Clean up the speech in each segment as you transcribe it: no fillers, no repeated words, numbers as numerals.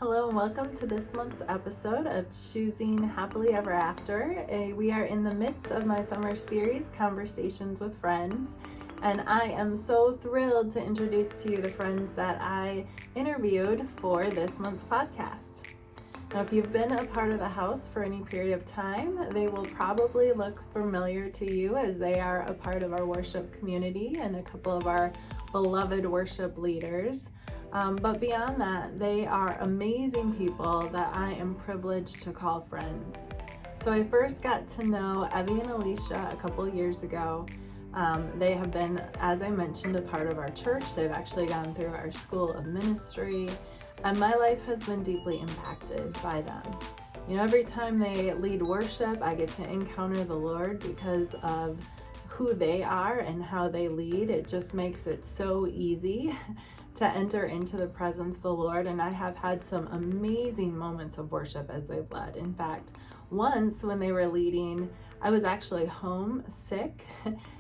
Hello and welcome to this month's episode of Choosing Happily Ever After. We are in the midst of my summer series, Conversations with Friends, and I am so thrilled to introduce to you the friends that I interviewed for this month's podcast. Now, if you've been a part of the house for any period of time, they will probably look familiar to you as they are a part of our worship community and a couple of our beloved worship leaders. But beyond that, they are amazing people that I am privileged to call friends. So I first got to know Evi and Alicia a couple years ago. They have been, as I mentioned, a part of our church. They've actually gone through our school of ministry, and my life has been deeply impacted by them. You know, every time they lead worship, I get to encounter the Lord because of who they are and how they lead. It just makes it so easy to enter into the presence of the Lord, and I have had some amazing moments of worship as they've led. In fact, once when they were leading, I was actually home sick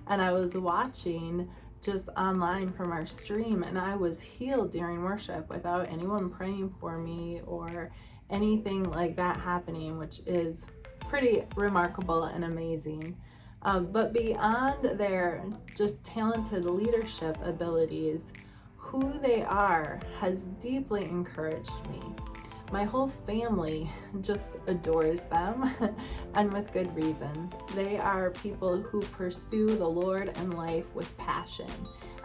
and I was watching just online from our stream, and I was healed during worship without anyone praying for me or anything like that happening, which is pretty remarkable and amazing. But beyond their just talented leadership abilities, who they are has deeply encouraged me. My whole family just adores them, and with good reason. They are people who pursue the Lord and life with passion,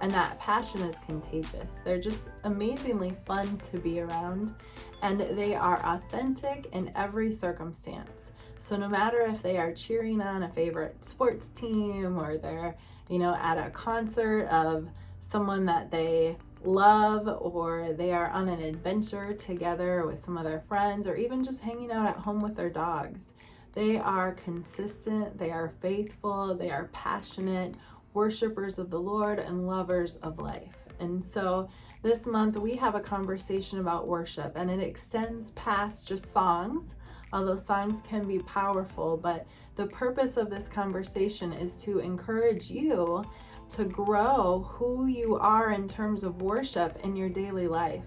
and that passion is contagious. They're just amazingly fun to be around, and they are authentic in every circumstance. So no matter if they are cheering on a favorite sports team, or they're, at a concert of someone that they love, or they are on an adventure together with some of their friends, or even just hanging out at home with their dogs, they are consistent, they are faithful, they are passionate worshipers of the Lord and lovers of life. And so this month we have a conversation about worship, and it extends past just songs, although songs can be powerful. But the purpose of this conversation is to encourage you to grow who you are in terms of worship in your daily life,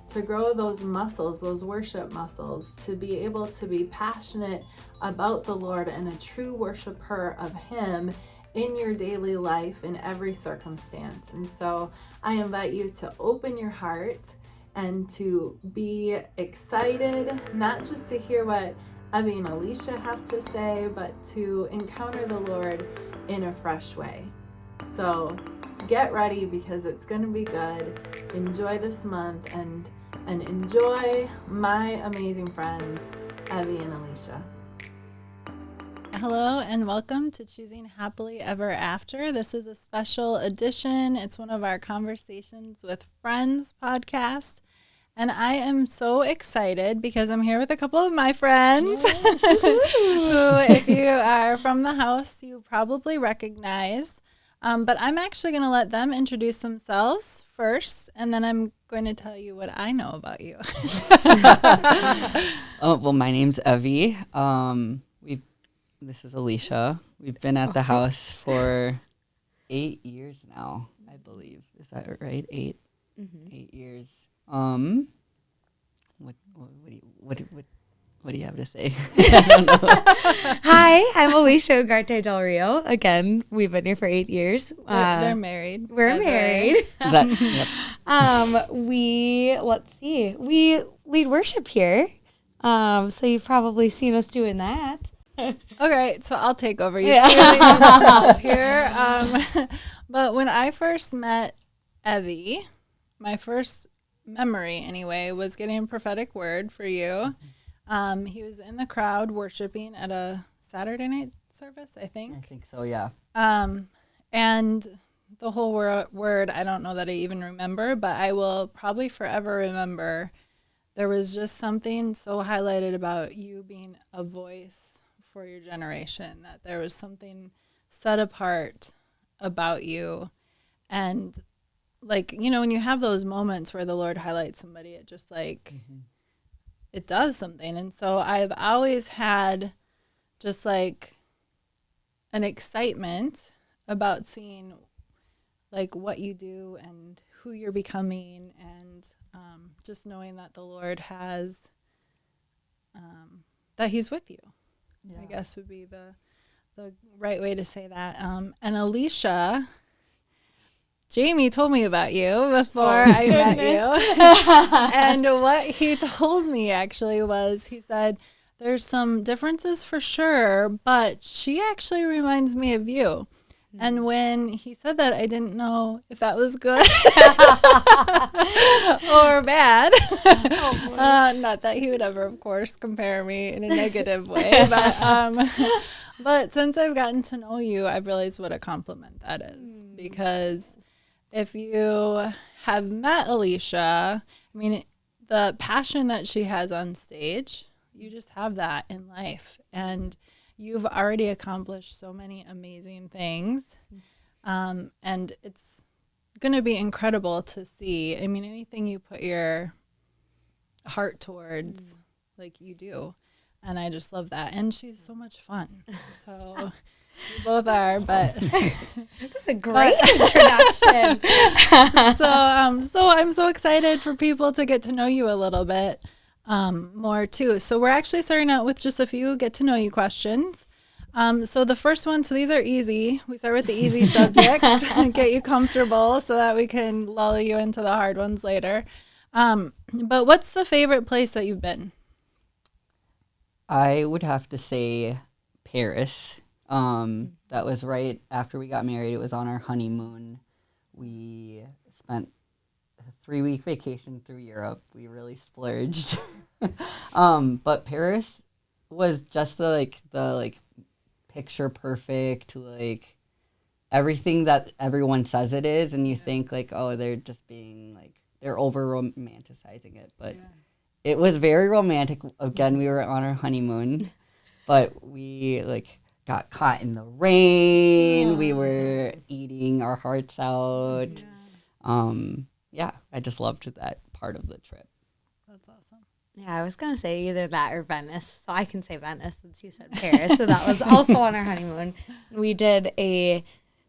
to grow those muscles, those worship muscles, to be able to be passionate about the Lord and a true worshiper of Him in your daily life in every circumstance. And so I invite you to open your heart and to be excited, not just to hear what Evi and Alicia have to say, but to encounter the Lord in a fresh way. So get ready, because it's going to be good. Enjoy this month and enjoy my amazing friends, Evi and Alicia. Hello and welcome to Choosing Happily Ever After. This is a special edition. It's one of our Conversations with Friends podcast. And I am so excited because I'm here with a couple of my friends yes. who, if you are from the house, you probably recognize. But I'm actually going to let them introduce themselves first, and then I'm going to tell you what I know about you. Well, my name's Evi. This is Alicia. We've been at the house for 8 years now, I believe. Is that right? 8 years. What do you have to say? I don't know. Hi, I'm Alicia Ugarte-Delrio. Again, we've been here for 8 years. They're married. We're married. Yep. We lead worship here. So you've probably seen us doing that. Okay, so I'll take over. You clearly need some help here. But when I first met Evi, my first memory anyway was getting a prophetic word for you. He was in the crowd worshiping at a Saturday night service, I think. I think so, yeah. And the whole word, I don't know that I even remember, but I will probably forever remember there was just something so highlighted about you being a voice for your generation, that there was something set apart about you. And like, when you have those moments where the Lord highlights somebody, it just it does something. And so I've always had just like an excitement about seeing like what you do and who you're becoming, and just knowing that the Lord has, that he's with you, I guess would be the right way to say that. And Alicia, Jamie told me about you before I met you. And what he told me actually was, he said, there's some differences for sure, but she actually reminds me of you. And when he said that, I didn't know if that was good or bad. Not that he would ever, of course, compare me in a negative way. But since I've gotten to know you, I've realized what a compliment that is. Because if you have met Alicia, I mean, the passion that she has on stage, you just have that in life. And you've already accomplished so many amazing things. And it's going to be incredible to see. I mean, anything you put your heart towards, like you do. And I just love that. And she's so much fun. So you both are, but That's a great introduction. so I'm so excited for people to get to know you a little bit more too. So we're actually starting out with just a few get to know you questions. So the first one, so these are easy. We start with the easy subjects and get you comfortable so that we can lull you into the hard ones later. But what's the favorite place that you've been? I would have to say Paris. That was right after we got married. It was on our honeymoon. We spent a 3-week vacation through Europe. We really splurged. But Paris was just the picture perfect, like everything that everyone says it is, and you think like, oh, they're just being like, they're over romanticizing it, but it was very romantic. Again, we were on our honeymoon, but we like got caught in the rain. We were eating our hearts out. I just loved that part of the trip. That's awesome. Yeah, I was going to say either that or Venice. So I can say Venice since you said Paris. So that was also on our honeymoon. We did a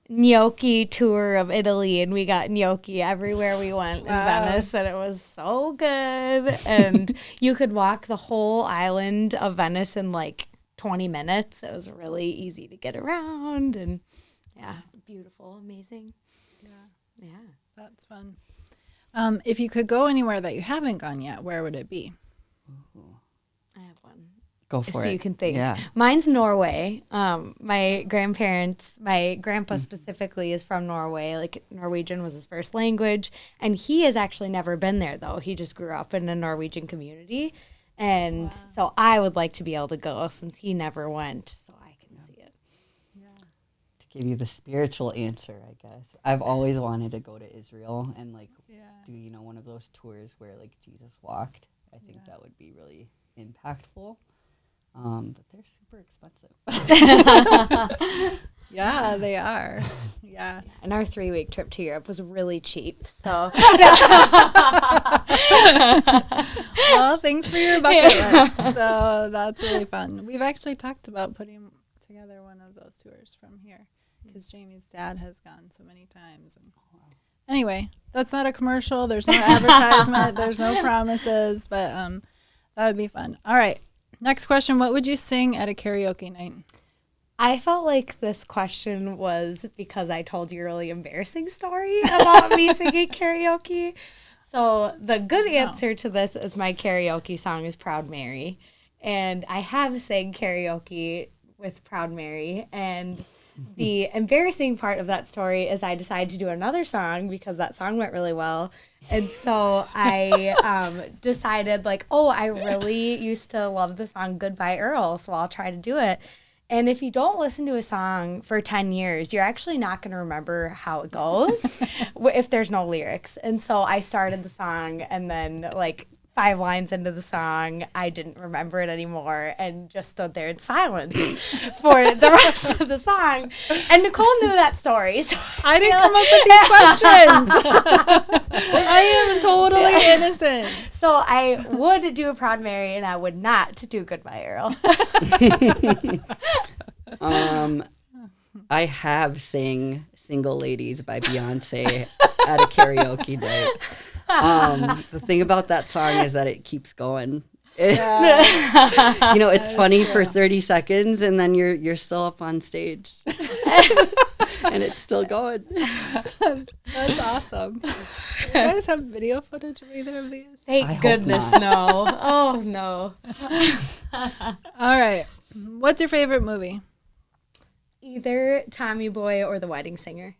gnocchi tour of Italy, and we got gnocchi everywhere we went in Venice, and it was so good. And you could walk the whole island of Venice in like 20 minutes. It was really easy to get around, and beautiful, amazing. Yeah. That's fun. If you could go anywhere that you haven't gone yet, where would it be? I have one. Go for it. So you can think. Yeah. Mine's Norway. My grandpa specifically is from Norway. Like Norwegian was his first language. And he has actually never been there, though. He just grew up in a Norwegian community. And so I would like to be able to go since he never went, so I can see it. To give you the spiritual answer, I guess. I've always wanted to go to Israel and do, one of those tours where like Jesus walked. I think that would be really impactful. But they're super expensive. Yeah, they are. Yeah. And our 3-week trip to Europe was really cheap. So Well, thanks for your bucket list. So that's really fun. We've actually talked about putting together one of those tours from here because Jamie's dad has gone so many times. And anyway, that's not a commercial. There's no advertisement. There's no promises, but that would be fun. All right. Next question. What would you sing at a karaoke night? I felt like this question was because I told you a really embarrassing story about me singing karaoke. So the good answer to this is my karaoke song is Proud Mary. And I have sang karaoke with Proud Mary. And the embarrassing part of that story is I decided to do another song because that song went really well. And so I decided I really used to love the song Goodbye Earl, so I'll try to do it. And if you don't listen to a song for 10 years, you're actually not going to remember how it goes if there's no lyrics. And so I started the song, and then 5 lines into the song, I didn't remember it anymore and just stood there in silence for the rest of the song. And Nicole knew that story. So I didn't come up with these questions. I am totally innocent. So I would do a Proud Mary, and I would not do Goodbye Earl. I have sang Single Ladies by Beyonce at a karaoke night. The thing about that song is that it keeps going. Yeah. You know, it's funny true. for 30 seconds and then you're still up on stage. And it's still going. That's awesome. Do you guys have video footage of either of these? I Thank hope goodness, not. no. Oh, no. All right. What's your favorite movie? Either Tommy Boy or The Wedding Singer.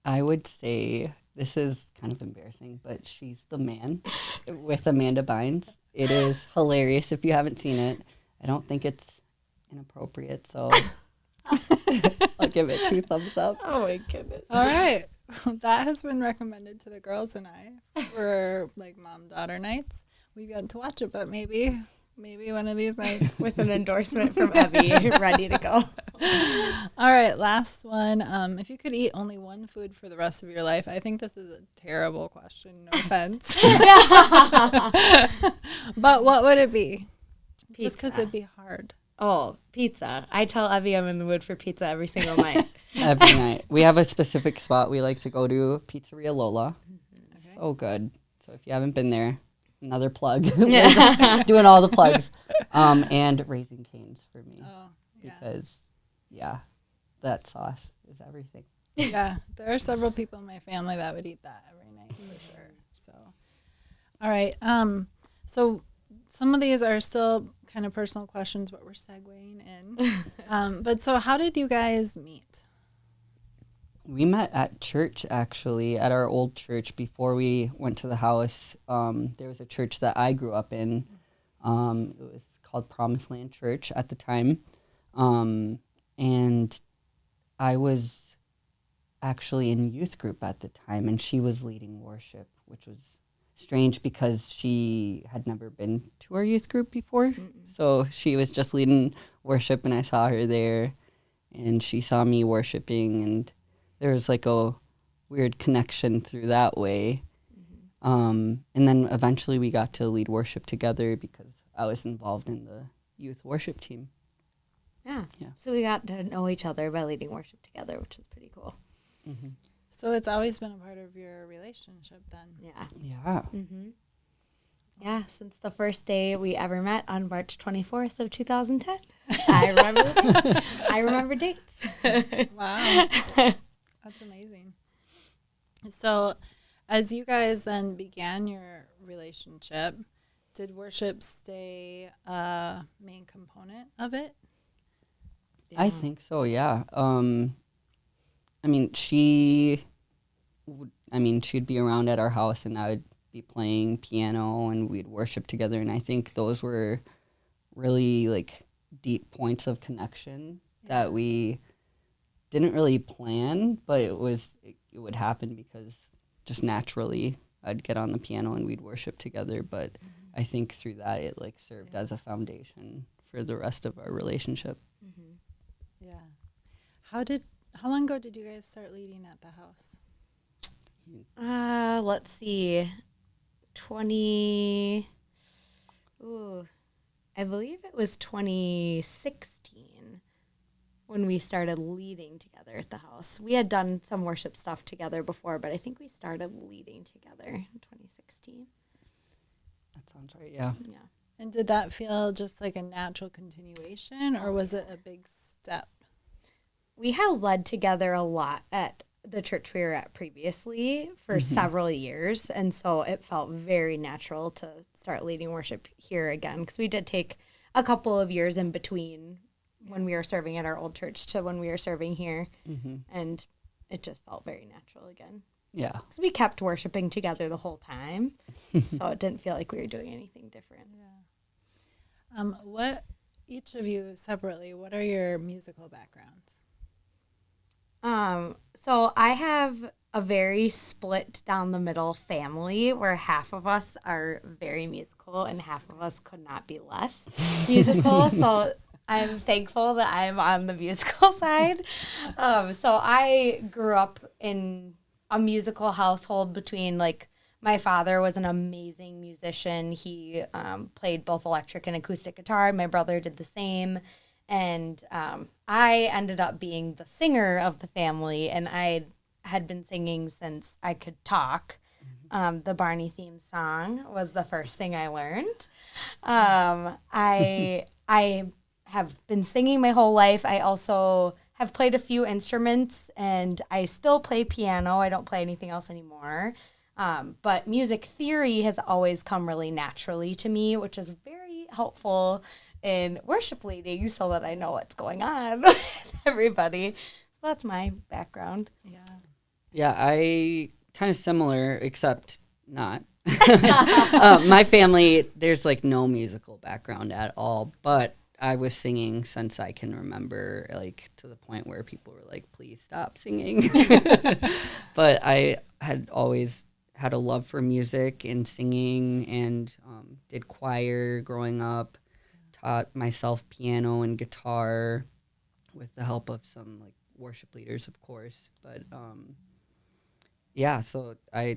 I would say this is kind of embarrassing, but She's the Man with Amanda Bynes. It is hilarious if you haven't seen it. I don't think it's inappropriate, so I'll give it 2 thumbs up. Oh, my goodness. All right. That has been recommended to the girls and I for like mom-daughter nights. We've yet to watch it, but maybe one of these nights. With an endorsement from Evi, ready to go. All right, last one. If you could eat only one food for the rest of your life, I think this is a terrible question. No offense. But what would it be? Pizza. Just because it'd be hard. Oh, pizza. I tell Evi I'm in the mood for pizza every single night. Every night. We have a specific spot we like to go to, Pizzeria Lola. Okay. So good. So if you haven't been there, another plug. We're just doing all the plugs. And Raising Cane's for me. Oh, yeah. Because, yeah, that sauce is everything. Yeah, there are several people in my family that would eat that every night for sure. So, all right. So some of these are still kind of personal questions, but we're segueing in. But so how did you guys meet? We met at church, actually, at our old church before we went to the house. There was a church that I grew up in. It was called Promised Land Church at the time. And I was actually in youth group at the time, and she was leading worship, which was strange because she had never been to our youth group before. So she was just leading worship, and I saw her there, and she saw me worshiping, and there was like a weird connection through that way. And then eventually we got to lead worship together because I was involved in the youth worship team. Yeah. Yeah. So we got to know each other by leading worship together, which was pretty cool. Mm-hmm. So it's always been a part of your relationship then. Yeah. Yeah. Mm-hmm. Yeah, since the first day we ever met on March 24th of 2010. I remember the date. I remember dates. Wow. That's amazing. So as you guys then began your relationship, did worship stay a main component of it? I think so, yeah. I mean, she'd be around at our house, and I would be playing piano, and we'd worship together. And I think those were really like deep points of connection that we didn't really plan, but it would happen because just naturally I'd get on the piano and we'd worship together. But I think through that it like served as a foundation for the rest of our relationship. Yeah. How long ago did you guys start leading at the house? Let's see. I believe it was 2016 when we started leading together at the house. We had done some worship stuff together before, but I think we started leading together in 2016. That sounds right, yeah. Yeah. And did that feel just like a natural continuation, or was it a big step? We had led together a lot at the church we were at previously for several years, and so it felt very natural to start leading worship here again, because we did take a couple of years in between when we were serving at our old church to when we were serving here, and it just felt very natural again. Yeah. Because we kept worshiping together the whole time, so it didn't feel like we were doing anything different. What, each of you separately, what are your musical backgrounds? So I have a very split down the middle family where half of us are very musical and half of us could not be less musical. So I'm thankful that I'm on the musical side. So I grew up in a musical household between like my father was an amazing musician. He played both electric and acoustic guitar. My brother did the same. And I ended up being the singer of the family, and I had been singing since I could talk. The Barney theme song was the first thing I learned. I have been singing my whole life. I also have played a few instruments, and I still play piano. I don't play anything else anymore. But music theory has always come really naturally to me, which is very helpful in worship leading so that I know what's going on with everybody. So that's my background. Yeah. Yeah, I kind of similar, except not. My family, there's like no musical background at all, but I was singing since I can remember, like to the point where people were like, please stop singing. But I had always had a love for music and singing, and did choir growing up, taught myself piano and guitar with the help of some like worship leaders, of course. But yeah, so a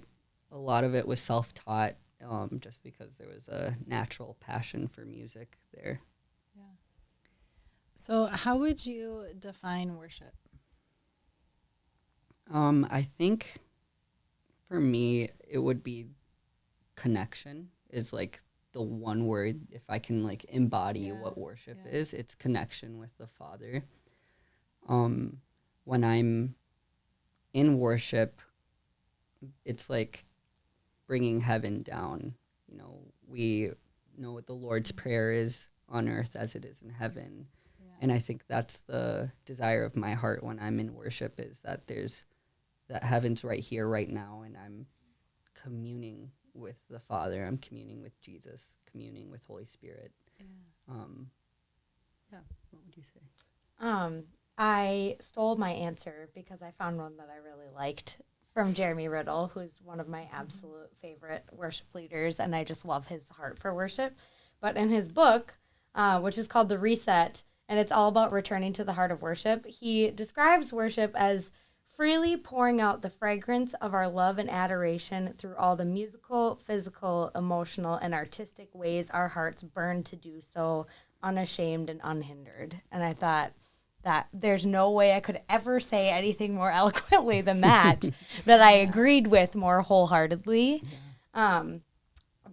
lot of it was self-taught, just because there was a natural passion for music there. Yeah. So how would you define worship? I think for me, it would be connection is like the one word. If I can like embody what worship is, it's connection with the Father. When I'm in worship, it's like bringing heaven down. You know, we know what the Lord's Prayer is on earth as it is in heaven. Yeah. And I think that's the desire of my heart when I'm in worship, is that that heaven's right here, right now, and I'm communing with the Father. I'm communing with Jesus, communing with Holy Spirit. Yeah. What would you say? I stole my answer because I found one that I really liked from Jeremy Riddle, who's one of my absolute favorite worship leaders, and I just love his heart for worship. But in his book, which is called The Reset, and it's all about returning to the heart of worship, he describes worship as freely pouring out the fragrance of our love and adoration through all the musical, physical, emotional, and artistic ways our hearts burn to do so, unashamed and unhindered. And I thought that there's no way I could ever say anything more eloquently than that, that I agreed with more wholeheartedly. Yeah.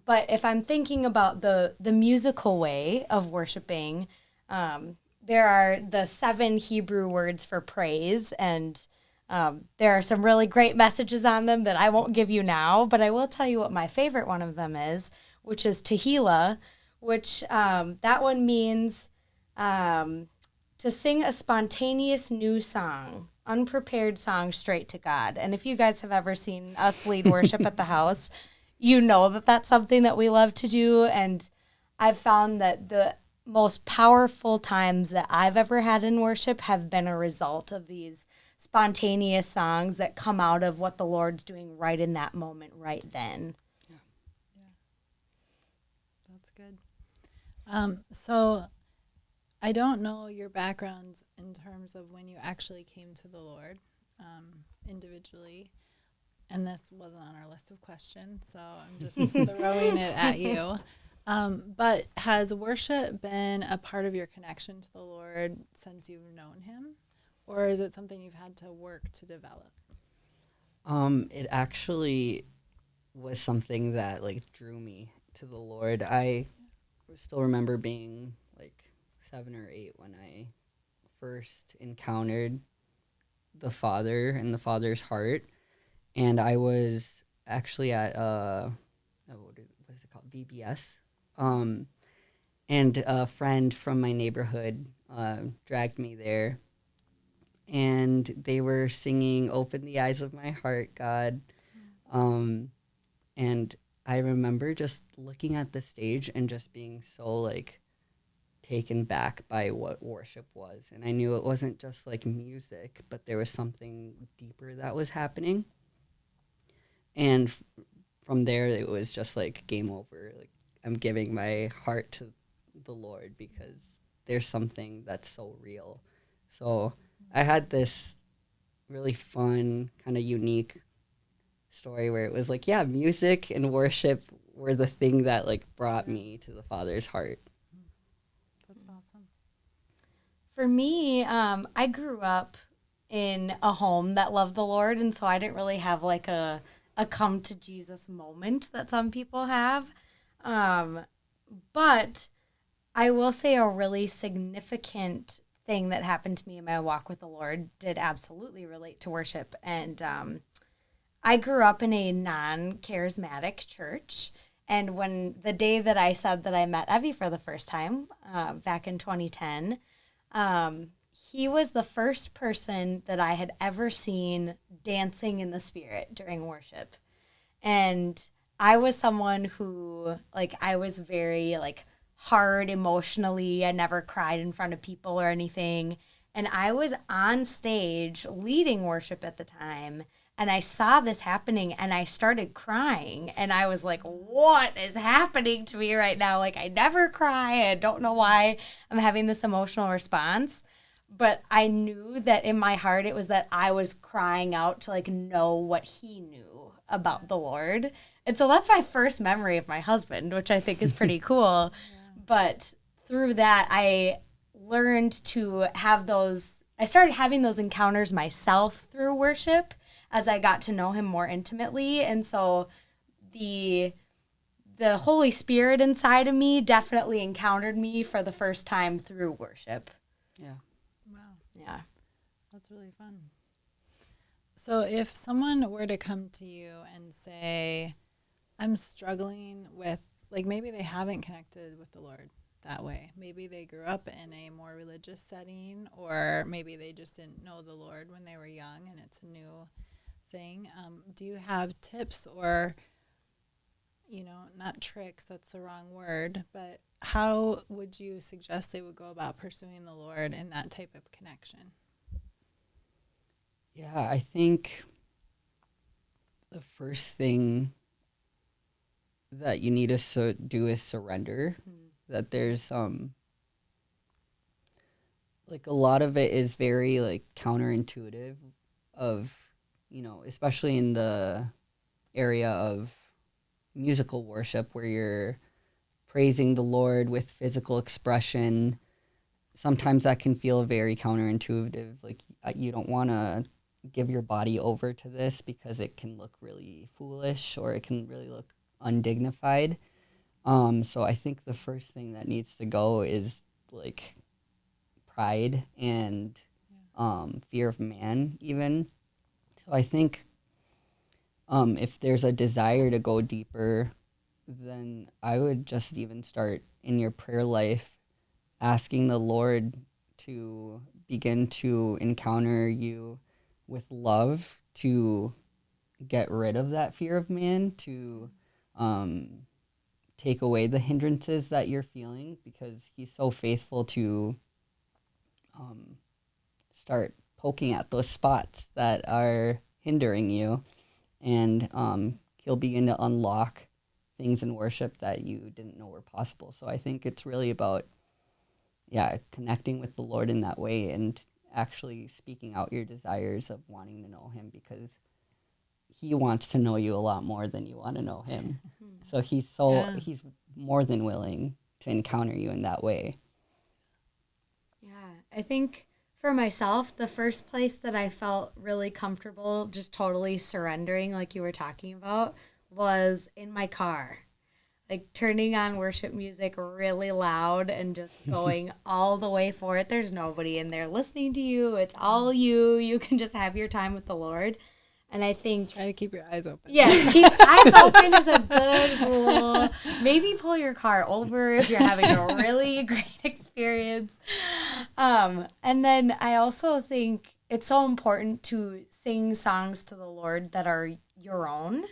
But if I'm thinking about the musical way of worshiping, there are the 7 Hebrew words for praise, and there are some really great messages on them that I won't give you now, but I will tell you what my favorite one of them is, which is Tehillah, which that one means to sing a spontaneous new song, unprepared song straight to God. And if you guys have ever seen us lead worship at the house, you know that that's something that we love to do. And I've found that the most powerful times that I've ever had in worship have been a result of these spontaneous songs that come out of what the Lord's doing right in that moment, right then. Yeah. That's good. So I don't know your backgrounds in terms of when you actually came to the Lord individually, and this wasn't on our list of questions, so I'm just throwing it at you. But has worship been a part of your connection to the Lord since you've known him, or is it something you've had to work to develop? It actually was something that like drew me to the Lord. I still remember being like 7 or 8 when I first encountered the Father and the Father's heart, and I was actually at what is it called, VBS, and a friend from my neighborhood dragged me there, and they were singing "Open the Eyes of My Heart, God," and I remember just looking at the stage and just being so like taken back by what worship was. And I knew it wasn't just like music, but there was something deeper that was happening. And from there, it was just like game over. Like, I'm giving my heart to the Lord because there's something that's so real. So I had this really fun, kind of unique story where it was like, yeah, music and worship were the thing that like brought me to the Father's heart. That's awesome. For me, I grew up in a home that loved the Lord, and so I didn't really have like a come to Jesus moment that some people have. But I will say a really significant thing that happened to me in my walk with the Lord did absolutely relate to worship. And I grew up in a non-charismatic church. And when the day that I said that I met Evi for the first time, back in 2010, he was the first person that I had ever seen dancing in the spirit during worship. And I was someone who, like, I was very, like, hard emotionally. I never cried in front of people or anything. And I was on stage leading worship at the time. And I saw this happening and I started crying. And I was like, what is happening to me right now? Like, I never cry. I don't know why I'm having this emotional response. But I knew that in my heart, it was that I was crying out to, like, know what he knew about the Lord. And so that's my first memory of my husband, which I think is pretty cool. But through that, I learned to have those, I started having those encounters myself through worship as I got to know him more intimately. And so the Holy Spirit inside of me definitely encountered me for the first time through worship. Yeah. Wow. Yeah. That's really fun. So if someone were to come to you and say, I'm struggling with, like, maybe they haven't connected with the Lord that way. Maybe they grew up in a more religious setting, or maybe they just didn't know the Lord when they were young and it's a new thing. Do you have tips or, not tricks, that's the wrong word, but how would you suggest they would go about pursuing the Lord in that type of connection? Yeah, I think the first thing that you need to do is surrender. That there's like a lot of it is very like counterintuitive of, especially in the area of musical worship where you're praising the Lord with physical expression. Sometimes that can feel very counterintuitive. Like you don't want to give your body over to this because it can look really foolish or it can really look undignified. So I think the first thing that needs to go is like pride and fear of man even. So I think if there's a desire to go deeper, then I would just even start in your prayer life asking the Lord to begin to encounter you with love, to get rid of that fear of man, to take away the hindrances that you're feeling, because he's so faithful to start poking at those spots that are hindering you, and he'll begin to unlock things in worship that you didn't know were possible. So I think it's really about connecting with the Lord in that way and actually speaking out your desires of wanting to know him, because he wants to know you a lot more than you want to know him. So he's more than willing to encounter you in that way. Yeah, I think for myself, the first place that I felt really comfortable just totally surrendering, like you were talking about, was in my car. Like turning on worship music really loud and just going all the way for it. There's nobody in there listening to you. It's all you. You can just have your time with the Lord. And I think... Try to keep your eyes open. Yeah, keep eyes open is a good rule. Maybe pull your car over if you're having a really great experience. And then I also think it's so important to sing songs to the Lord that are your own.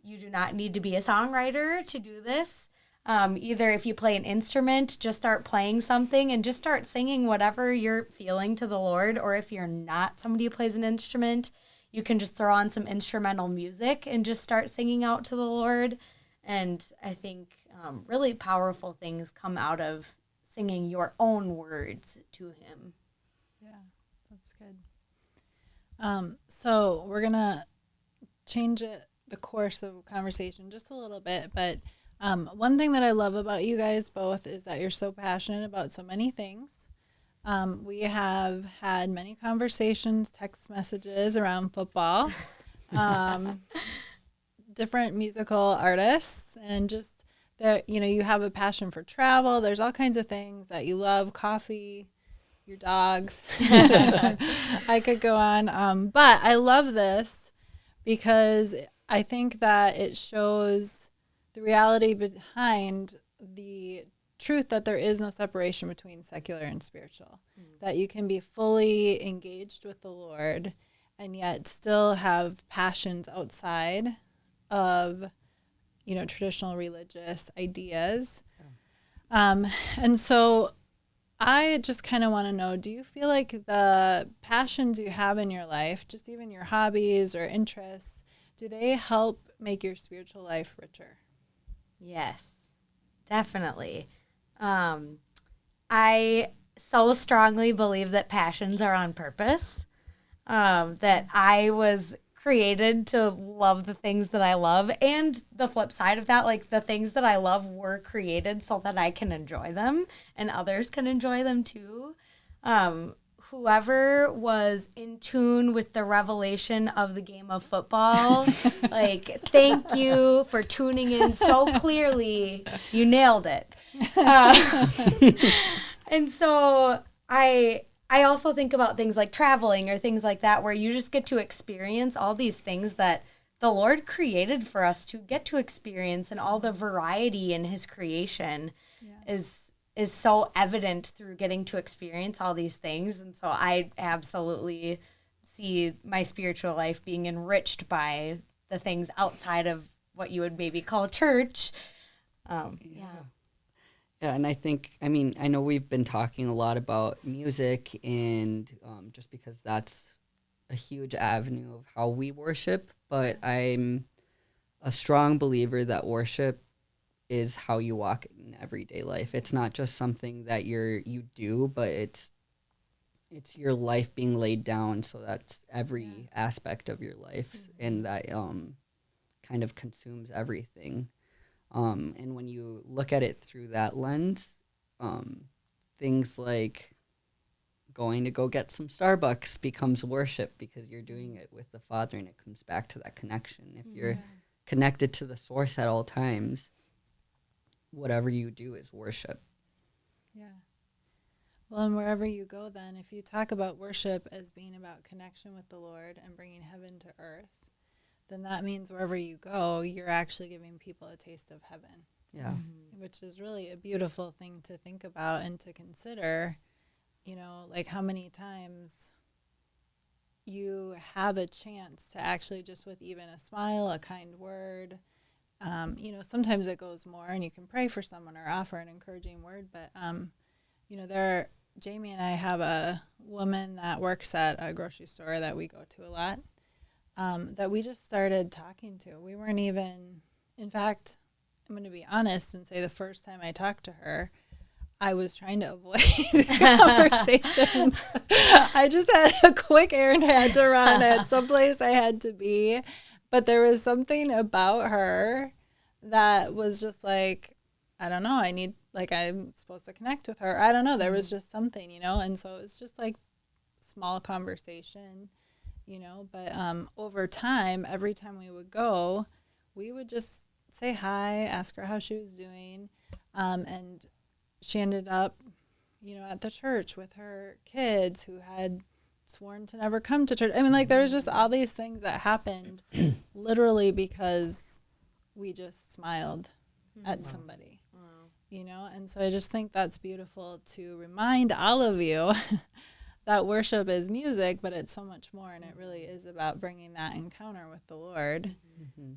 You do not need to be a songwriter to do this. Either if you play an instrument, just start playing something and just start singing whatever you're feeling to the Lord. Or if you're not somebody who plays an instrument, you can just throw on some instrumental music and just start singing out to the Lord. And I think really powerful things come out of singing your own words to him. Yeah, that's good. So we're going to change the course of conversation just a little bit. But one thing that I love about you guys both is that you're so passionate about so many things. We have had many conversations, text messages around football, different musical artists, and just that, you have a passion for travel. There's all kinds of things that you love, coffee, your dogs. I could go on. But I love this because I think that it shows the reality behind the truth that there is no separation between secular and spiritual, that you can be fully engaged with the Lord and yet still have passions outside of, traditional religious ideas. And so I just kind of want to know, do you feel like the passions you have in your life, just even your hobbies or interests, do they help make your spiritual life richer? Yes, definitely. I so strongly believe that passions are on purpose, that I was created to love the things that I love, and the flip side of that, like the things that I love were created so that I can enjoy them and others can enjoy them too. Whoever was in tune with the revelation of the game of football, like, thank you for tuning in so clearly. You nailed it. And so I also think about things like traveling or things like that, where you just get to experience all these things that the Lord created for us to get to experience, and all the variety in his creation is so evident through getting to experience all these things. And so I absolutely see my spiritual life being enriched by the things outside of what you would maybe call church. Yeah, and I know we've been talking a lot about music, and just because that's a huge avenue of how we worship, but I'm a strong believer that worship is how you walk in everyday life. It's not just something that you do, but it's your life being laid down, so that's every aspect of your life, and that kind of consumes everything. And when you look at it through that lens, things like going to go get some Starbucks becomes worship because you're doing it with the Father, and it comes back to that connection. If you're connected to the source at all times, whatever you do is worship. Yeah. Well, and wherever you go then, if you talk about worship as being about connection with the Lord and bringing heaven to earth, then that means wherever you go, you're actually giving people a taste of heaven. Yeah. Which is really a beautiful thing to think about and to consider, like how many times you have a chance to actually just with even a smile, a kind word, sometimes it goes more and you can pray for someone or offer an encouraging word. But, Jamie and I have a woman that works at a grocery store that we go to a lot, that we just started talking to. We weren't even, in fact, I'm going to be honest and say the first time I talked to her, I was trying to avoid conversations. I just had a quick errand I had to run at someplace I had to be. But there was something about her that was just like, I don't know, I'm supposed to connect with her. I don't know. There was just something, and so it was just like small conversation, but over time, every time we would go, we would just say hi, ask her how she was doing. And she ended up, at the church with her kids who had sworn to never come to church. I mean, there was just all these things that happened literally because we just smiled at somebody, and so I just think that's beautiful to remind all of you that worship is music, but it's so much more, and it really is about bringing that encounter with the Lord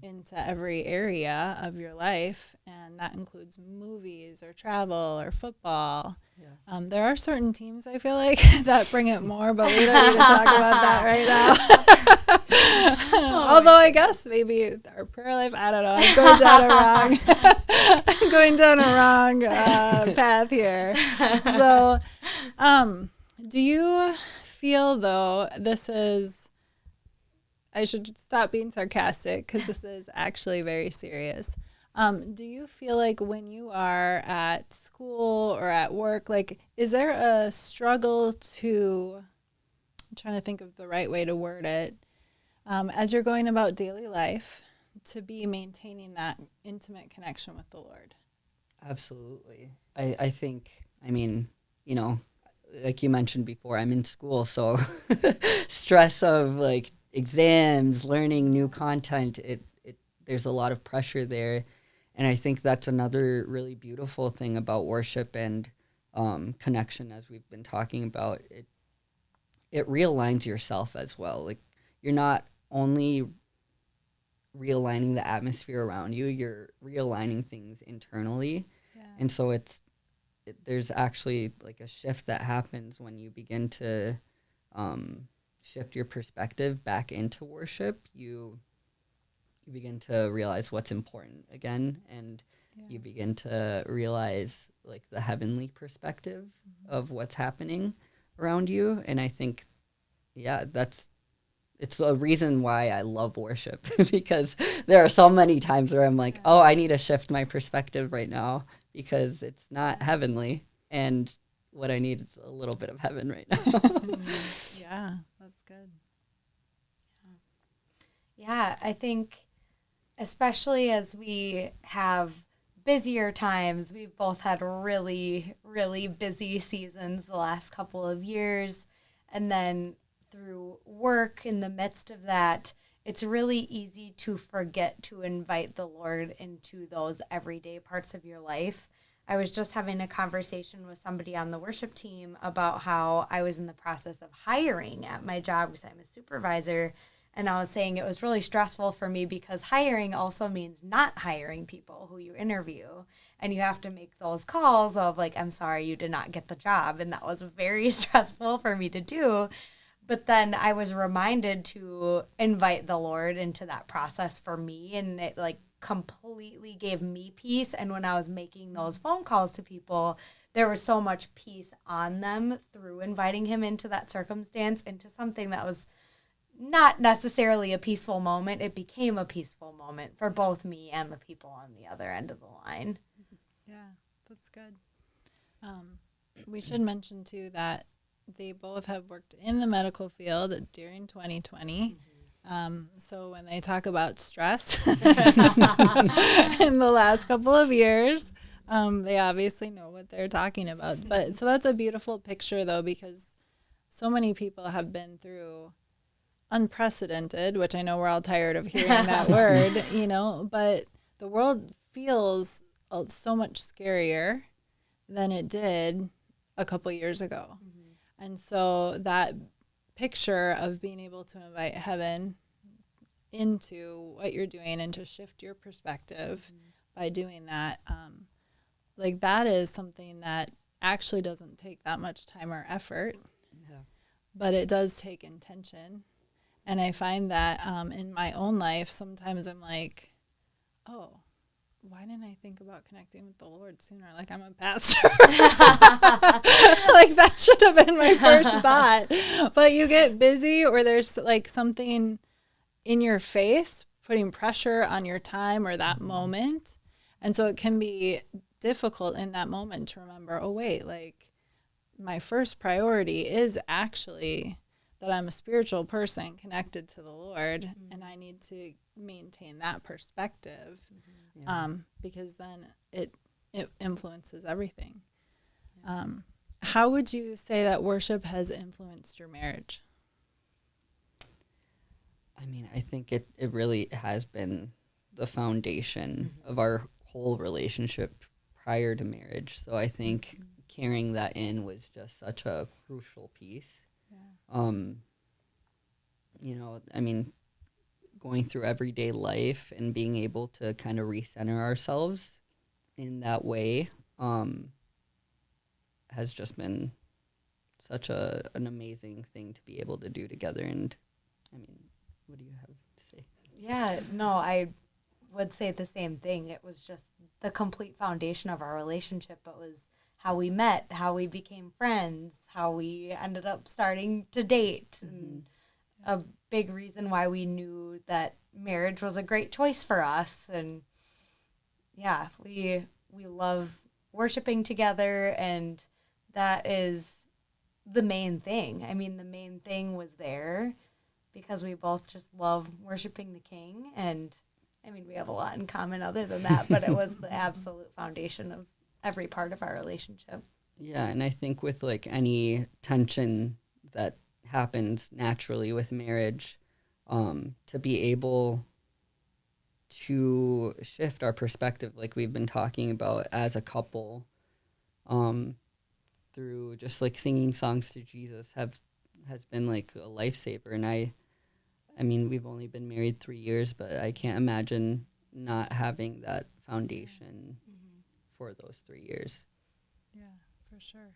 into every area of your life, and that includes movies or travel or football. Yeah. There are certain teams, I feel like, that bring it more, but we don't need to talk about that right now. Although I guess maybe our prayer life, I don't know, I'm going down a wrong path here. So, do you feel, though, I should stop being sarcastic because this is actually very serious. Do you feel like when you are at school or at work, like, is there a struggle to, I'm trying to think of the right way to word it, as you're going about daily life, to be maintaining that intimate connection with the Lord? Absolutely. I think, I mean, you know, like you mentioned before, I'm in school, so stress of like exams, learning new content, there's a lot of pressure there. And I think that's another really beautiful thing about worship and connection, as we've been talking about. It realigns yourself as well. Like, you're not only realigning the atmosphere around you, you're realigning things internally. Yeah. And so there's actually like a shift that happens when you begin to shift your perspective back into worship. You begin to realize what's important again, and you begin to realize like the heavenly perspective of what's happening around you. And I think, it's a reason why I love worship because there are so many times where I'm like, oh, I need to shift my perspective right now because it's not heavenly, and what I need is a little bit of heaven right now. Yeah, that's good. Yeah, I think especially as we have busier times, we've both had really, really busy seasons the last couple of years. And then through work in the midst of that, it's really easy to forget to invite the Lord into those everyday parts of your life. I was just having a conversation with somebody on the worship team about how I was in the process of hiring at my job because I'm a supervisor. And I was saying it was really stressful for me because hiring also means not hiring people who you interview. And you have to make those calls of like, I'm sorry, you did not get the job. And that was very stressful for me to do. But then I was reminded to invite the Lord into that process for me. And it like completely gave me peace. And when I was making those phone calls to people, there was so much peace on them through inviting him into that circumstance, into something that was not necessarily a peaceful moment. It became a peaceful moment for both me and the people on the other end of the line. Yeah, that's good. We should mention, too, that they both have worked in the medical field during 2020. So when they talk about stress in the last couple of years, they obviously know what they're talking about. But so that's a beautiful picture, though, because so many people have been through unprecedented, which I know we're all tired of hearing that word, but the world feels so much scarier than it did a couple years ago. And so that picture of being able to invite heaven into what you're doing and to shift your perspective by doing that, like that is something that actually doesn't take that much time or effort, but it does take intention. And I find that in my own life, sometimes I'm like, oh, why didn't I think about connecting with the Lord sooner? Like, I'm a pastor. Like, that should have been my first thought. But you get busy, or there's like something in your face putting pressure on your time or that moment. And so it can be difficult in that moment to remember, oh, wait, like my first priority is actually that I'm a spiritual person connected to the Lord, and I need to maintain that perspective, because then it influences everything. How would you say that worship has influenced your marriage? I mean, I think it really has been the foundation of our whole relationship prior to marriage. So I think carrying that in was just such a crucial piece. I mean, going through everyday life and being able to kind of recenter ourselves in that way has just been such an amazing thing to be able to do together. And I mean, what do you have to say? Yeah, no, I would say the same thing. It was just the complete foundation of our relationship. It was how we met, how we became friends, how we ended up starting to date. And a big reason why we knew that marriage was a great choice for us. And yeah, we love worshiping together, and that is the main thing. I mean, the main thing was there because we both just love worshiping the King, and I mean, we have a lot in common other than that, but it was the absolute foundation of every part of our relationship. Yeah, and I think with like any tension that happens naturally with marriage, to be able to shift our perspective, like we've been talking about as a couple, through just like singing songs to Jesus has been like a lifesaver. And I mean, we've only been married 3 years, but I can't imagine not having that foundation for those 3 years. Yeah, for sure.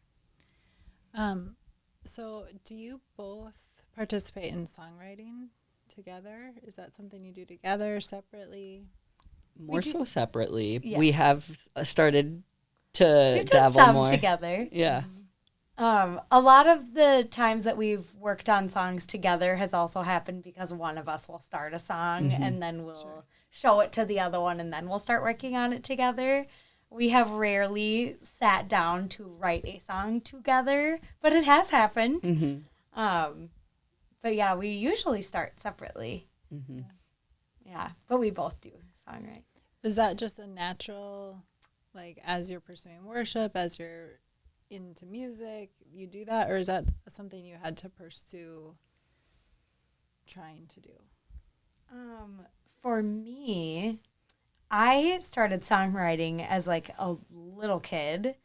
So do you both participate in songwriting together? Is that something you do together, separately? More so separately. Yeah. We have started to We've done dabble some more together. Yeah. A lot of the times that we've worked on songs together has also happened because one of us will start a song and then we'll show it to the other one, and then we'll start working on it together. We have rarely sat down to write a song together, but it has happened. But yeah, we usually start separately. Yeah, but we both do songwrite. Is that just a natural, like, as you're pursuing worship, as you're into music, you do that? Or is that something you had to pursue trying to do? For me, I started songwriting as like a little kid.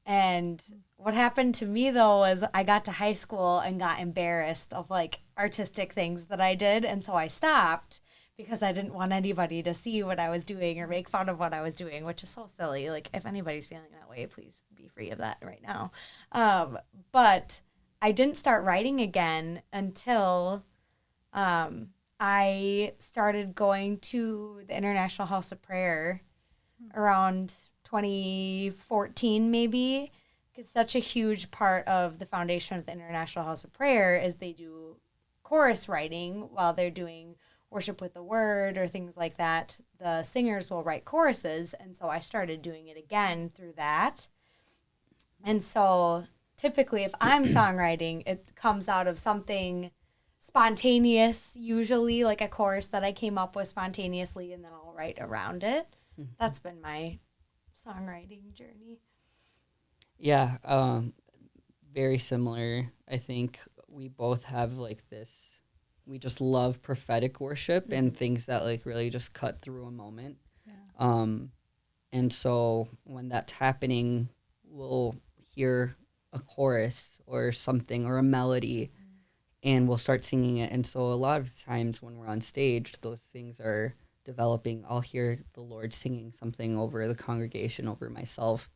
And what happened to me though was I got to high school and got embarrassed of like artistic things that I did. And so I stopped because I didn't want anybody to see what I was doing or make fun of what I was doing, which is so silly. Like, if anybody's feeling that way, please be free of that right now. But I didn't start writing again until I started going to the International House of Prayer around 2014 maybe, because such a huge part of the foundation of the International House of Prayer is they do chorus writing while they're doing worship with the word or things like that. The singers will write choruses, and so I started doing it again through that. And so typically if I'm songwriting, it comes out of something spontaneous, usually like a chorus that I came up with spontaneously, and then I'll write around it. That's been my songwriting journey. Yeah, very similar. I think we both have like this, we just love prophetic worship and things that like really just cut through a moment. And so when that's happening, we'll hear a chorus or something or a melody and we'll start singing it. And so a lot of times when we're on stage, those things are developing. I'll hear the Lord singing something over the congregation, over myself.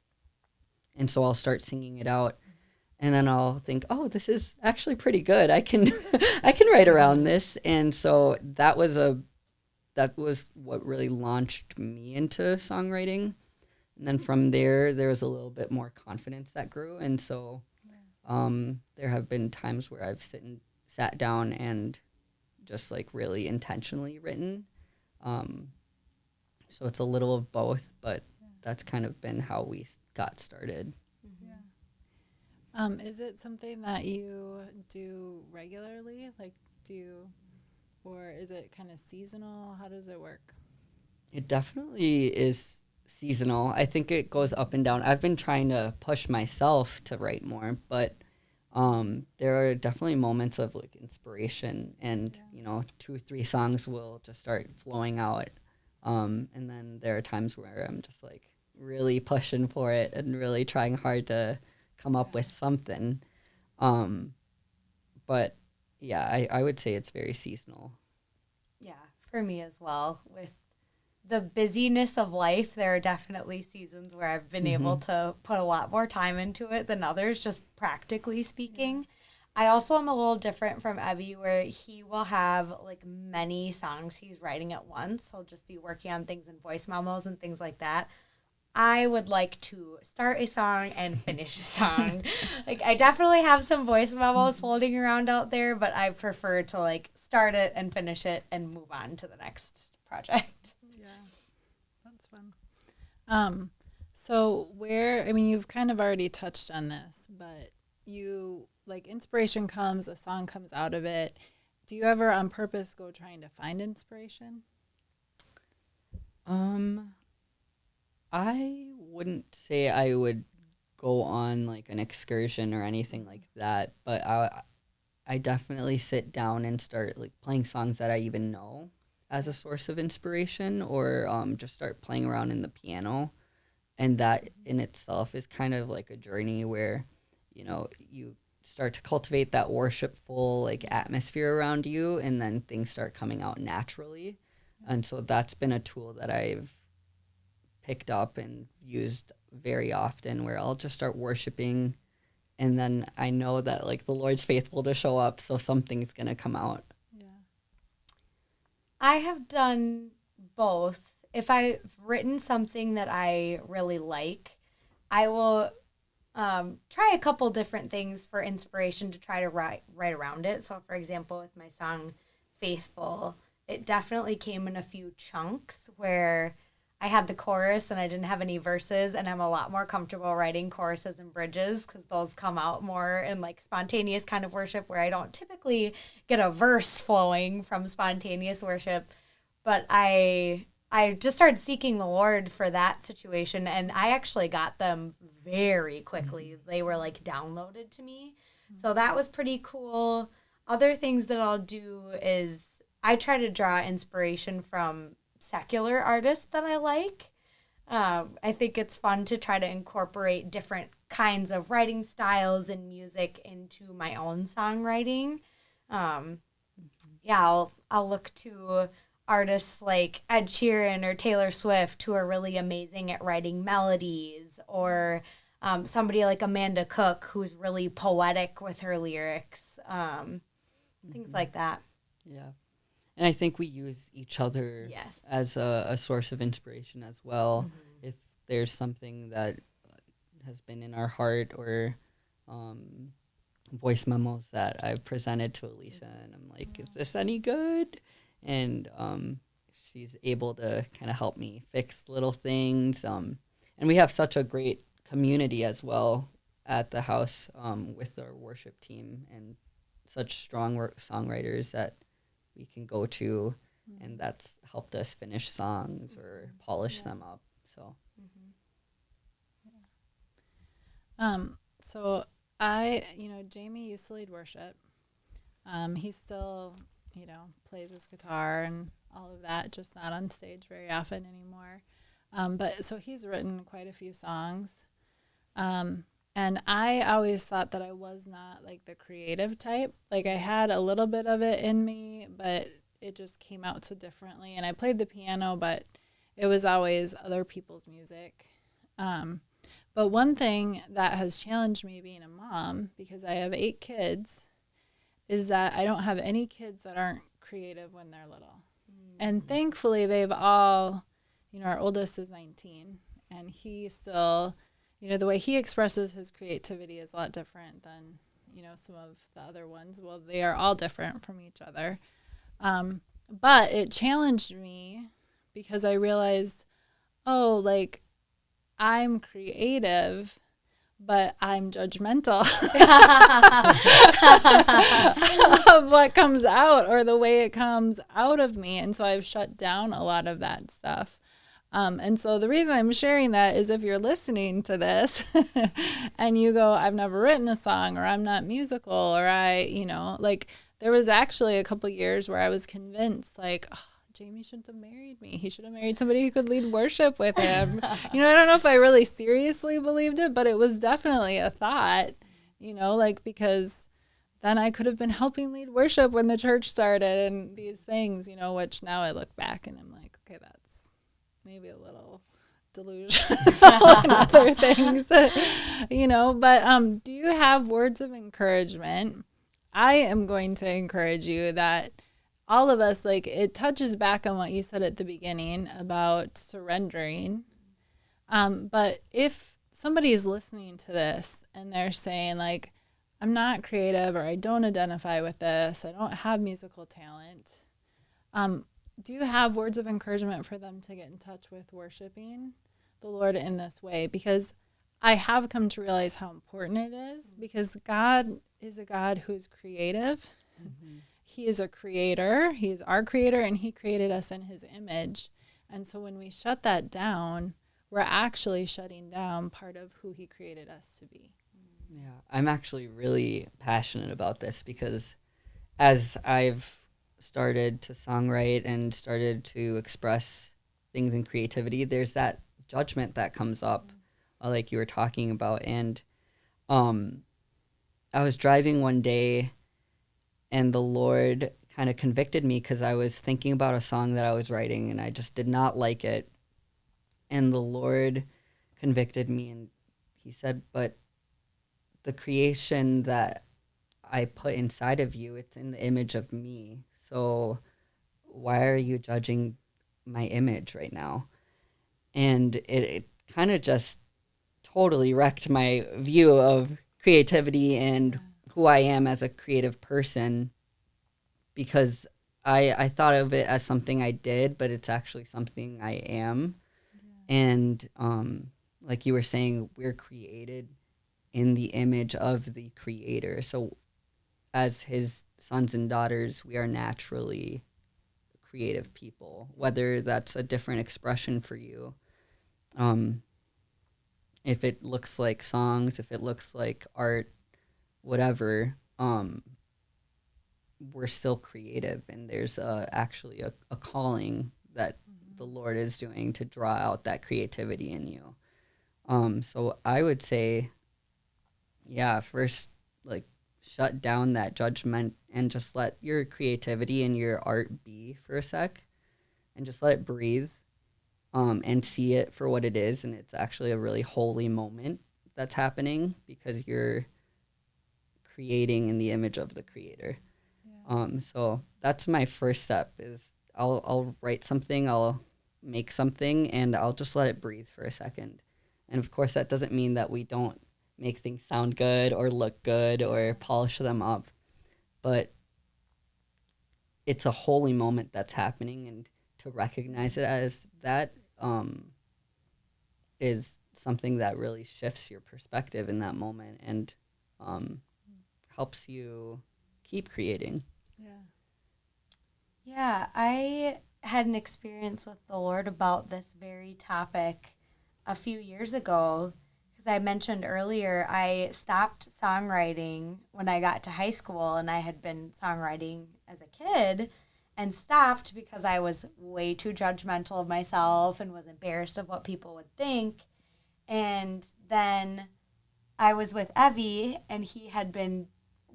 And so I'll start singing it out. And then I'll think, oh, this is actually pretty good. I can I can write around this. And so that was what really launched me into songwriting. And then from there was a little bit more confidence that grew. And so there have been times where I've sat down and just like really intentionally written. So it's a little of both, but that's kind of been how we got started. Is it something that you do regularly? Like, or is it kind of seasonal? How does it work? It definitely is seasonal. I think it goes up and down. I've been trying to push myself to write more, but there are definitely moments of like inspiration and, 2 or 3 songs will just start flowing out. And then there are times where I'm just like really pushing for it and really trying hard to come up with something. But yeah, I would say it's very seasonal. Yeah, for me as well. With the busyness of life, there are definitely seasons where I've been able to put a lot more time into it than others, just practically speaking. I also am a little different from Evi, where he will have like many songs he's writing at once. He'll just be working on things in voice memos and things like that. I would like to start a song and finish a song. Like, I definitely have some voice memos floating around out there, but I prefer to like start it and finish it and move on to the next project. Yeah, that's fun. So where, I mean, you've kind of already touched on this, but you, like, inspiration comes, a song comes out of it. Do you ever on purpose go trying to find inspiration? I wouldn't say I would go on like an excursion or anything like that, but I definitely sit down and start like playing songs that I even know as a source of inspiration, or just start playing around in the piano. And that in itself is kind of like a journey where, you start to cultivate that worshipful like atmosphere around you, and then things start coming out naturally. And so that's been a tool that I've picked up and used very often, where I'll just start worshiping, and then I know that like the Lord's faithful to show up, so something's going to come out. Yeah. I have done both. If I've written something that I really like, I will try a couple different things for inspiration to try to write around it. So, for example, with my song Faithful, it definitely came in a few chunks where I had the chorus and I didn't have any verses, and I'm a lot more comfortable writing choruses and bridges because those come out more in like spontaneous kind of worship, where I don't typically get a verse flowing from spontaneous worship. But I just started seeking the Lord for that situation, and I actually got them very quickly. They were like downloaded to me. So that was pretty cool. Other things that I'll do is I try to draw inspiration from secular artists that I like. I think it's fun to try to incorporate different kinds of writing styles and music into my own songwriting. I'll look to artists like Ed Sheeran or Taylor Swift, who are really amazing at writing melodies, or somebody like Amanda Cook, who's really poetic with her lyrics, things like that. Yeah. And I think we use each other as a source of inspiration as well. Mm-hmm. If there's something that has been in our heart, or voice memos that I've presented to Alicia, and I'm like, is this any good? And she's able to kind of help me fix little things. And we have such a great community as well at the house, with our worship team, and such strong songwriters that we can go to, and that's helped us finish songs or polish them up. So, so Jamie used to lead worship. He still, plays his guitar and all of that, just not on stage very often anymore. But so he's written quite a few songs. And I always thought that I was not like the creative type. Like I had a little bit of it in me, but it just came out so differently. And I played the piano, but it was always other people's music. But one thing that has challenged me being a mom, because I have 8 kids, is that I don't have any kids that aren't creative when they're little. And thankfully they've all, our oldest is 19, and he still, the way he expresses his creativity is a lot different than, some of the other ones. Well, they are all different from each other. But it challenged me because I realized, I'm creative, but I'm judgmental of what comes out or the way it comes out of me. And so I've shut down a lot of that stuff. And so the reason I'm sharing that is if you're listening to this and you go, I've never written a song, or I'm not musical, or there was actually a couple years where I was convinced Jamie shouldn't have married me. He should have married somebody who could lead worship with him. I don't know if I really seriously believed it, but it was definitely a thought, because then I could have been helping lead worship when the church started and these things, which now I look back and I'm like, okay, that's maybe a little delusional and other things, but do you have words of encouragement? I am going to encourage you that all of us, it touches back on what you said at the beginning about surrendering. But if somebody is listening to this and they're saying I'm not creative, or I don't identify with this, I don't have musical talent, do you have words of encouragement for them to get in touch with worshiping? the Lord in this way, because I have come to realize how important it is, because God is a God who's creative. Mm-hmm. He is a creator. He is our creator, and he created us in his image. And so when we shut that down, we're actually shutting down part of who he created us to be. Yeah, I'm actually really passionate about this because as I've started to songwrite and started to express things in creativity, there's that judgment that comes up, like you were talking about. And I was driving one day and the Lord kind of convicted me because I was thinking about a song that I was writing and I just did not like it. And the Lord convicted me and he said, but the creation that I put inside of you, it's in the image of me. So why are you judging my image right now? And it kind of just totally wrecked my view of creativity and who I am as a creative person, because I thought of it as something I did, but it's actually something I am. Yeah. And like you were saying, we're created in the image of the creator. So as his sons and daughters, we are naturally creative people, whether that's a different expression for you. If it looks like songs, if it looks like art, whatever, we're still creative, and there's actually a calling that the Lord is doing to draw out that creativity in you. So I would say, yeah, first, like, shut down that judgment and just let your creativity and your art be for a sec and just let it breathe, and see it for what it is. And it's actually a really holy moment that's happening because you're creating in the image of the creator. Yeah. So that's my first step is I'll write something, I'll make something, and I'll just let it breathe for a second. And of course, that doesn't mean that we don't make things sound good or look good or polish them up. But it's a holy moment that's happening, and to recognize it as that is something that really shifts your perspective in that moment and helps you keep creating. Yeah. Yeah, I had an experience with the Lord about this very topic a few years ago. I mentioned earlier, I stopped songwriting when I got to high school, and I had been songwriting as a kid and stopped because I was way too judgmental of myself and was embarrassed of what people would think. And then I was with Evi, and he had been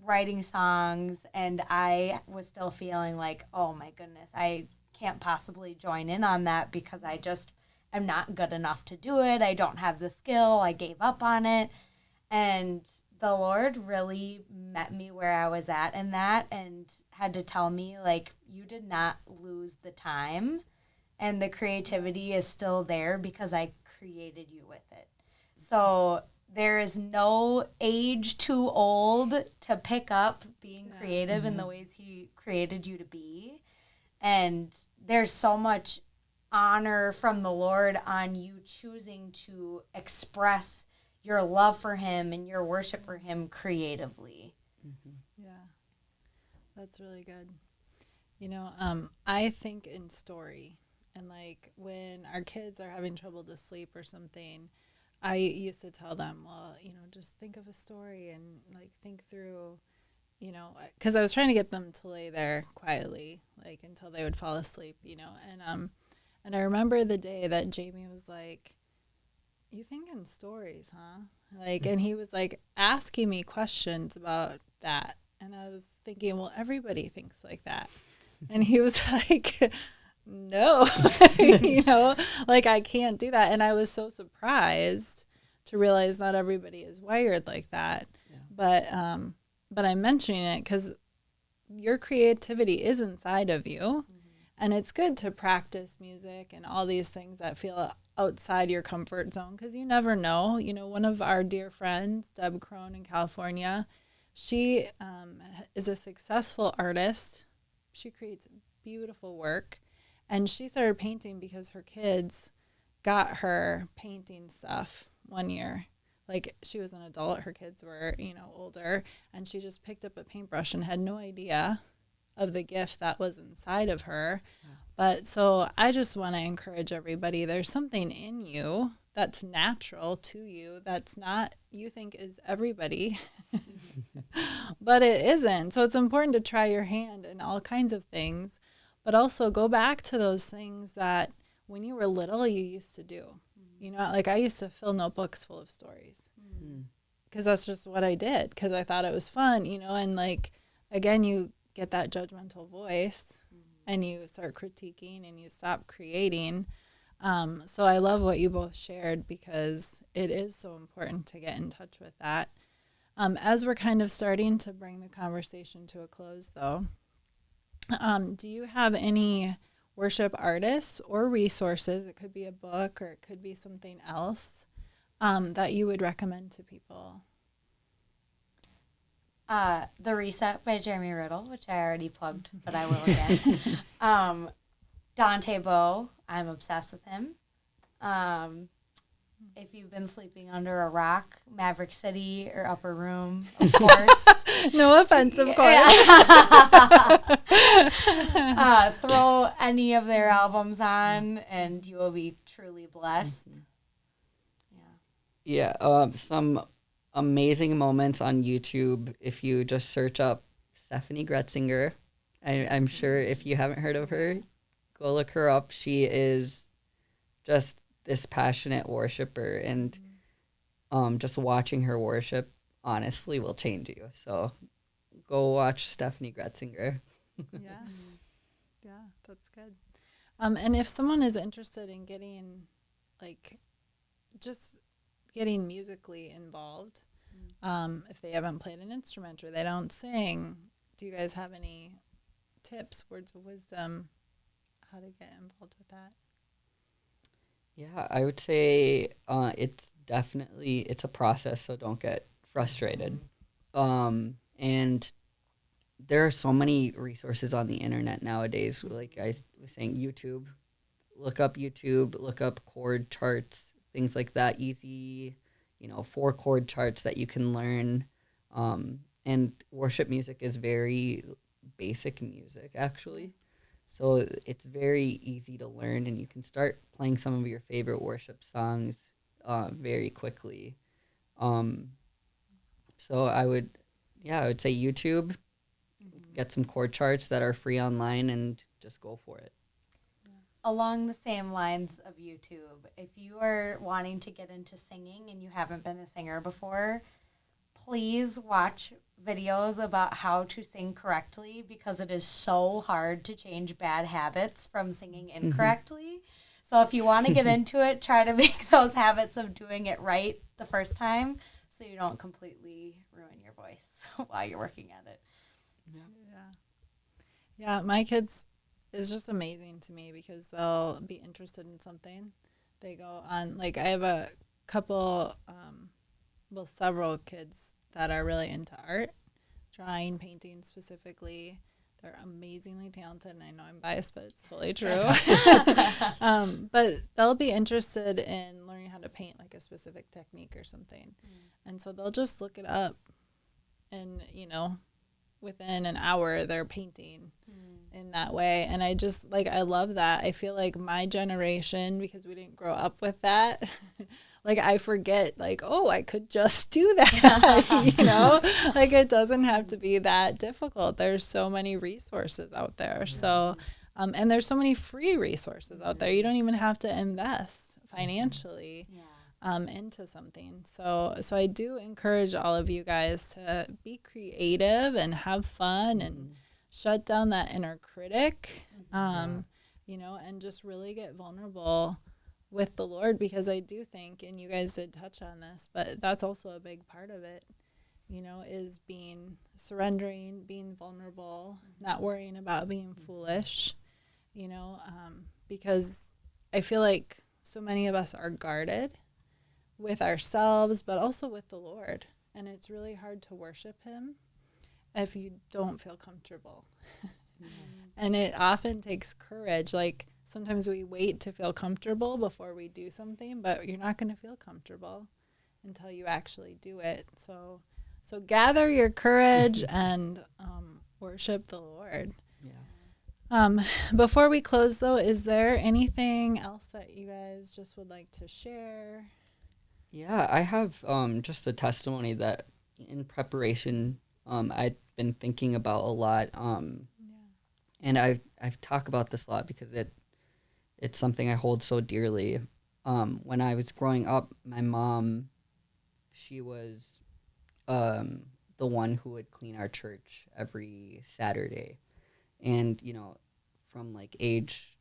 writing songs, and I was still feeling like, oh my goodness, I can't possibly join in on that because I'm not good enough to do it. I don't have the skill. I gave up on it. And the Lord really met me where I was at in that and had to tell me, like, you did not lose the time, and the creativity is still there because I created you with it. So there is no age too old to pick up being creative in the ways he created you to be. And there's so much honor from the Lord on you choosing to express your love for him and your worship for him creatively. Mm-hmm. Yeah, that's really good. You know, I think in story, and like when our kids are having trouble to sleep or something, I used to tell them, well, you know, just think of a story and like think through, you know, because I was trying to get them to lay there quietly, like until they would fall asleep, you know, and I remember the day that Jamie was like, you think in stories, huh? Like, and he was like asking me questions about that. And I was thinking, well, everybody thinks like that. And he was like, no, you know, like I can't do that. And I was so surprised to realize not everybody is wired like that. Yeah. But I'm mentioning it because your creativity is inside of you. Mm-hmm. And it's good to practice music and all these things that feel outside your comfort zone because you never know. You know, one of our dear friends, Deb Crone in California, she is a successful artist. She creates beautiful work. And she started painting because her kids got her painting stuff one year. Like, she was an adult, her kids were, older, and she just picked up a paintbrush and had no idea of the gift that was inside of her. Yeah. But so I just want to encourage everybody, there's something in you that's natural to you that's not, you think is everybody, but it isn't. So it's important to try your hand in all kinds of things, but also go back to those things that when you were little, you used to do. Like I used to fill notebooks full of stories because that's just what I did because I thought it was fun, and like, again, you get that judgmental voice and you start critiquing and you stop creating. So I love what you both shared because it is so important to get in touch with that. As we're kind of starting to bring the conversation to a close, though, do you have any worship artists or resources, it could be a book or it could be something else, that you would recommend to people? The Reset by Jeremy Riddle, which I already plugged, but I will again. Dante Bowe, I'm obsessed with him. If you've been sleeping under a rock, Maverick City or Upper Room, of course. No offense, of course. Throw any of their albums on, and you will be truly blessed. Some amazing moments on YouTube. If you just search up Stephanie Gretzinger, I'm sure if you haven't heard of her, go look her up. She is just this passionate worshiper, and just watching her worship honestly will change you. So go watch Stephanie Gretzinger. Yeah, that's good. And if someone is interested in getting, just getting musically involved, if they haven't played an instrument or they don't sing, do you guys have any tips, words of wisdom, how to get involved with that? Yeah, I would say it's a process, so don't get frustrated. And there are so many resources on the internet nowadays. Like I was saying, look up chord charts, things like that, easy, 4 chord charts that you can learn. And worship music is very basic music, actually. So it's very easy to learn, and you can start playing some of your favorite worship songs very quickly. So I would say YouTube, get some chord charts that are free online, and just go for it. Along the same lines of YouTube, if you are wanting to get into singing and you haven't been a singer before, please watch videos about how to sing correctly, because it is so hard to change bad habits from singing incorrectly. So if you want to get into it, try to make those habits of doing it right the first time so you don't completely ruin your voice while you're working at it. Yeah, my kids is just amazing to me because they'll be interested in something. They go on, I have a couple, several kids that are really into art, drawing, painting specifically. They're amazingly talented, and I know I'm biased, but it's totally true. But they'll be interested in learning how to paint a specific technique or something. And so they'll just look it up, and, within an hour they're painting in that way. And I just, I love that. I feel like my generation, because we didn't grow up with that, I forget, I could just do that, it doesn't have to be that difficult. There's so many resources out there. So, and there's so many free resources out there. You don't even have to invest financially into something. So I do encourage all of you guys to be creative and have fun and shut down that inner critic, and just really get vulnerable with the Lord, because I do think, and you guys did touch on this, but that's also a big part of it, is surrendering, being vulnerable, not worrying about being foolish, because I feel like so many of us are guarded with ourselves, but also with the Lord. And it's really hard to worship him if you don't feel comfortable. And it often takes courage. sometimes we wait to feel comfortable before we do something, but you're not going to feel comfortable until you actually do it. So gather your courage and worship the Lord. Yeah. Before we close, though, is there anything else that you guys just would like to share? Yeah, I have just a testimony that in preparation I'd been thinking about a lot. And I've talked about this a lot because it's something I hold so dearly. When I was growing up, my mom, she was the one who would clean our church every Saturday. And, from like age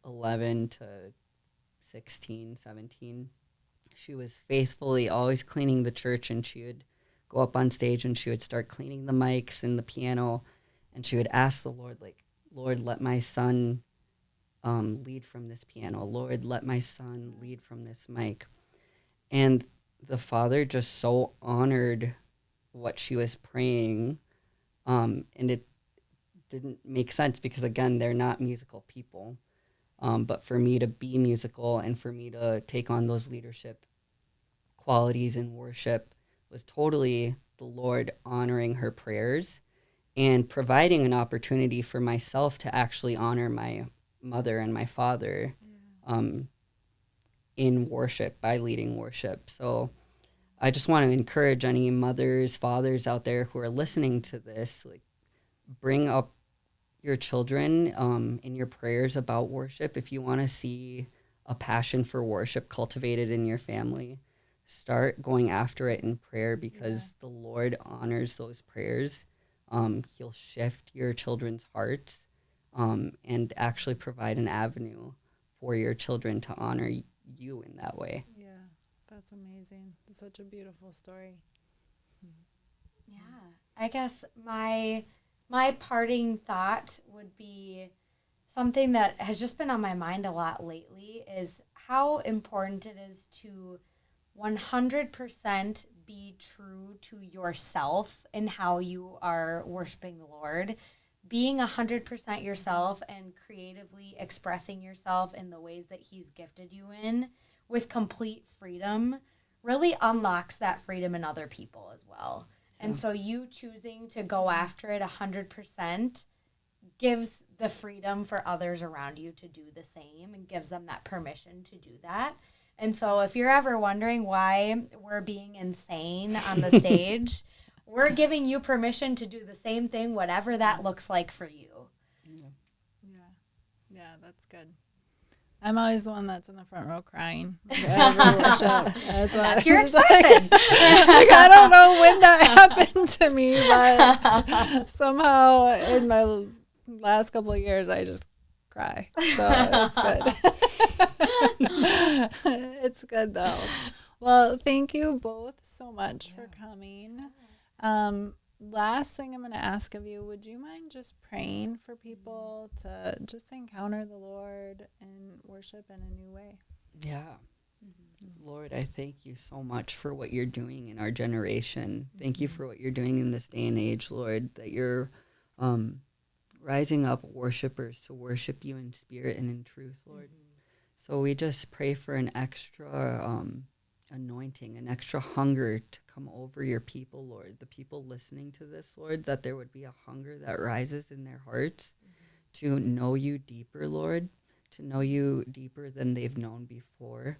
11 to 16, 17, she was faithfully always cleaning the church, and she would go up on stage and she would start cleaning the mics and the piano, and she would ask the Lord, like, Lord, let my son lead from this piano. Lord, let my son lead from this mic. And the Father just so honored what she was praying, and it didn't make sense because, again, they're not musical people. But for me to be musical and for me to take on those leadership qualities in worship was totally the Lord honoring her prayers and providing an opportunity for myself to actually honor my mother and my father in worship by leading worship. So I just want to encourage any mothers, fathers out there who are listening to this, like, bring up your children in your prayers about worship. If you want to see a passion for worship cultivated in your family, start going after it in prayer, because the Lord honors those prayers. He'll shift your children's hearts and actually provide an avenue for your children to honor you in that way. Yeah, that's amazing. It's such a beautiful story. Yeah, I guess my parting thought would be something that has just been on my mind a lot lately is how important it is to 100% be true to yourself in how you are worshiping the Lord. Being 100% yourself and creatively expressing yourself in the ways that He's gifted you in with complete freedom really unlocks that freedom in other people as well. And so you choosing to go after it 100% gives the freedom for others around you to do the same and gives them that permission to do that. And so if you're ever wondering why we're being insane on the stage, we're giving you permission to do the same thing, whatever that looks like for you. Yeah, that's good. I'm always the one that's in the front row crying. That's your expression. I don't know when that happened to me, but somehow in my last couple of years, I just cry. So it's good. It's good, though. Well, thank you both so much for coming. Last thing I'm going to ask of you, would you mind just praying for people to just encounter the Lord and worship in a new way? Yeah. Lord, I thank you so much for what you're doing in our generation. Thank you for what you're doing in this day and age, Lord, that you're rising up worshipers to worship you in spirit and in truth, Lord. So we just pray for an extra anointing, an extra hunger to come over your people, Lord, the people listening to this, Lord, that there would be a hunger that rises in their hearts to know you deeper, Lord, to know you deeper than they've known before.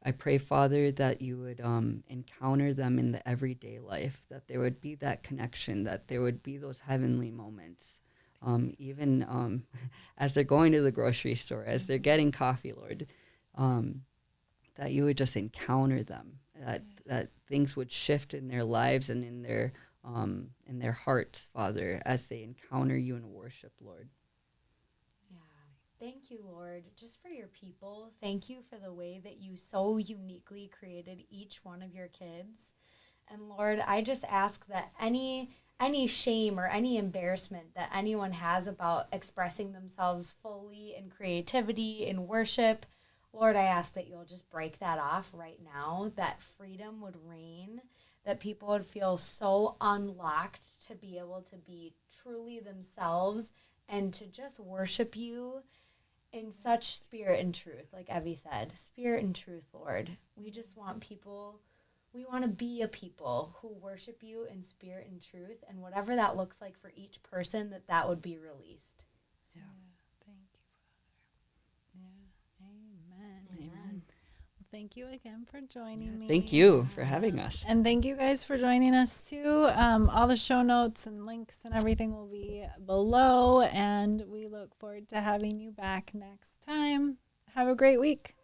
I pray, Father, that you would encounter them in the everyday life, that there would be that connection, that there would be those heavenly moments, even as they're going to the grocery store, as they're getting coffee, Lord, that you would just encounter them, that things would shift in their lives and in their hearts, Father, as they encounter you in worship, Lord. Thank you, Lord, just for your people. Thank you for the way that you so uniquely created each one of your kids. And Lord, I just ask that any shame or any embarrassment that anyone has about expressing themselves fully in creativity, in worship, Lord, I ask that you'll just break that off right now, that freedom would reign, that people would feel so unlocked to be able to be truly themselves and to just worship you in such spirit and truth, like Evi said, spirit and truth, Lord. We just want people, we want to be a people who worship you in spirit and truth, and whatever that looks like for each person, that would be released. Yeah. Thank you, Father. Yeah. Amen. Amen. Well, thank you again for joining me. Thank you for having us. And thank you guys for joining us too. All the show notes and links and everything will be below. And we look forward to having you back next time. Have a great week.